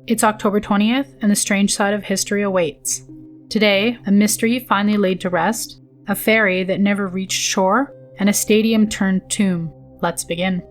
It's October 20th, and the strange side of history awaits. Today, a mystery finally laid to rest, a ferry that never reached shore, and a stadium turned tomb. Let's begin.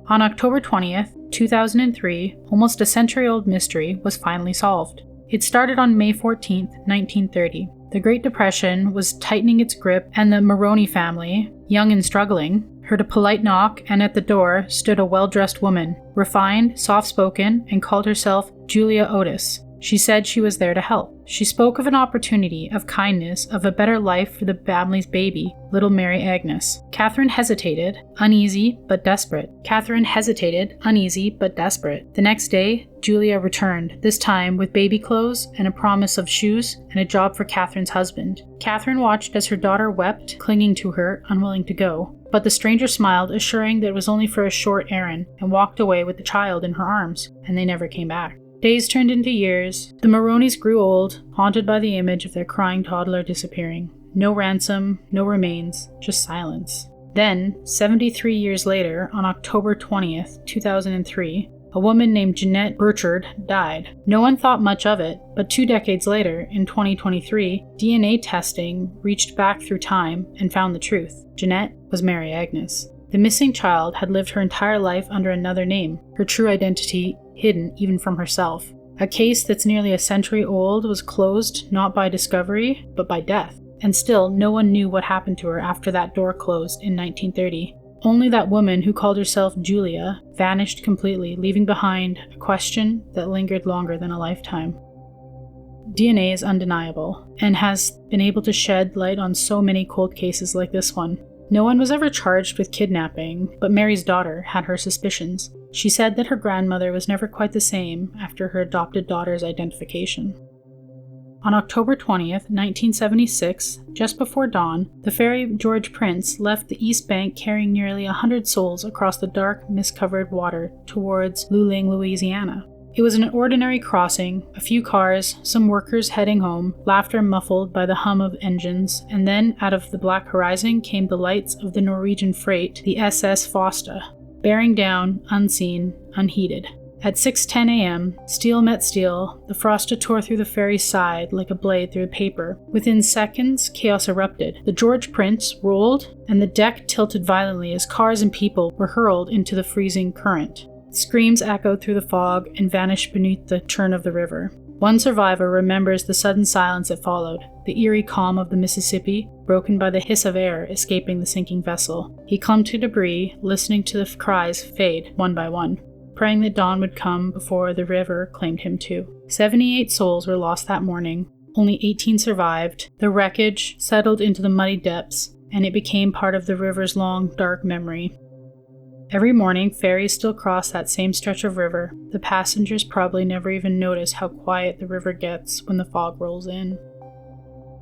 On October 20th, 2003, almost a century-old mystery was finally solved. It started on May 14th, 1930. The Great Depression was tightening its grip, and the Moroney family, young and struggling, heard a polite knock, and at the door stood a well-dressed woman, refined, soft-spoken, and called herself Julia Otis. She said she was there to help. She spoke of an opportunity, of kindness, of a better life for the family's baby, little Mary Agnes. Catherine hesitated, uneasy but desperate. The next day, Julia returned, this time with baby clothes and a promise of shoes and a job for Catherine's husband. Catherine watched as her daughter wept, clinging to her, unwilling to go. But the stranger smiled, assuring that it was only for a short errand, and walked away with the child in her arms, and they never came back. Days turned into years. The Moroneys grew old, haunted by the image of their crying toddler disappearing. No ransom, no remains, just silence. Then, 73 years later, on October 20th, 2003, a woman named Jeanette Burchard died. No one thought much of it, but 2 decades later, in 2023, DNA testing reached back through time and found the truth. Jeanette was Mary Agnes. The missing child had lived her entire life under another name, her true identity hidden even from herself. A case that's nearly a century old was closed not by discovery, but by death. And still, no one knew what happened to her after that door closed in 1930. Only that woman who called herself Julia vanished completely, leaving behind a question that lingered longer than a lifetime. DNA is undeniable, and has been able to shed light on so many cold cases like this one. No one was ever charged with kidnapping, but Mary's daughter had her suspicions. She said that her grandmother was never quite the same after her adopted daughter's identification. On October 20th, 1976, just before dawn, the ferry George Prince left the East Bank carrying nearly 100 souls across the dark, mist-covered water towards Luling, Louisiana. It was an ordinary crossing, a few cars, some workers heading home, laughter muffled by the hum of engines, and then out of the black horizon came the lights of the Norwegian freight, the SS Fosta, bearing down, unseen, unheeded. At 6:10 a.m., steel met steel, the Frosta tore through the ferry's side like a blade through paper. Within seconds, chaos erupted. The George Prince rolled, and the deck tilted violently as cars and people were hurled into the freezing current. Screams echoed through the fog and vanished beneath the churn of the river. One survivor remembers the sudden silence that followed, the eerie calm of the Mississippi, broken by the hiss of air escaping the sinking vessel. He clung to debris, listening to the cries fade one by one, praying that dawn would come before the river claimed him too. 78 souls were lost that morning. Only 18 survived. The wreckage settled into the muddy depths, and it became part of the river's long, dark memory. Every morning, ferries still cross that same stretch of river. The passengers probably never even notice how quiet the river gets when the fog rolls in.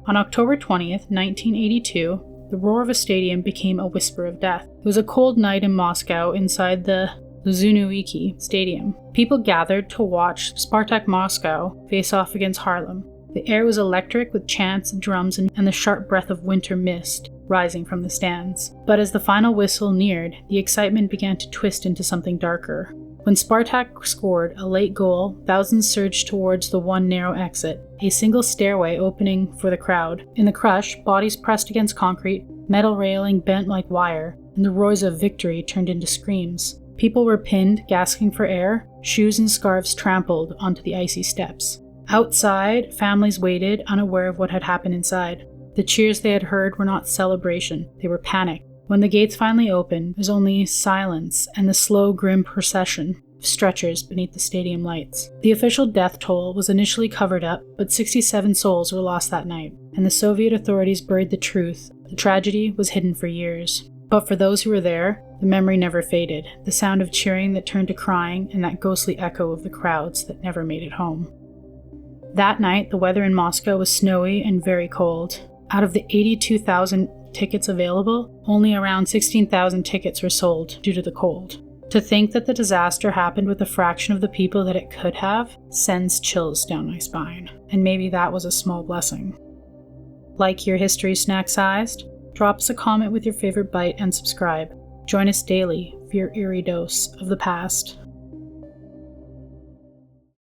On October 20th, 1982, the roar of a stadium became a whisper of death. It was a cold night in Moscow inside the Luzhniki stadium. People gathered to watch Spartak Moscow face off against Harlem. The air was electric with chants, drums, and the sharp breath of winter mist rising from the stands. But as the final whistle neared, the excitement began to twist into something darker. When Spartak scored a late goal, thousands surged towards the one narrow exit, a single stairway opening for the crowd. In the crush, bodies pressed against concrete, metal railing bent like wire, and the roars of victory turned into screams. People were pinned, gasping for air, shoes and scarves trampled onto the icy steps. Outside, families waited, unaware of what had happened inside. The cheers they had heard were not celebration, they were panic. When the gates finally opened, there was only silence and the slow, grim procession of stretchers beneath the stadium lights. The official death toll was initially covered up, but 67 souls were lost that night, and the Soviet authorities buried the truth. The tragedy was hidden for years. But for those who were there, the memory never faded, the sound of cheering that turned to crying, and that ghostly echo of the crowds that never made it home. That night, the weather in Moscow was snowy and very cold. Out of the 82,000 tickets available, only around 16,000 tickets were sold due to the cold. To think that the disaster happened with a fraction of the people that it could have sends chills down my spine. And maybe that was a small blessing. Like your history snack-sized? Drop us a comment with your favorite bite and subscribe. Join us daily for your eerie dose of the past.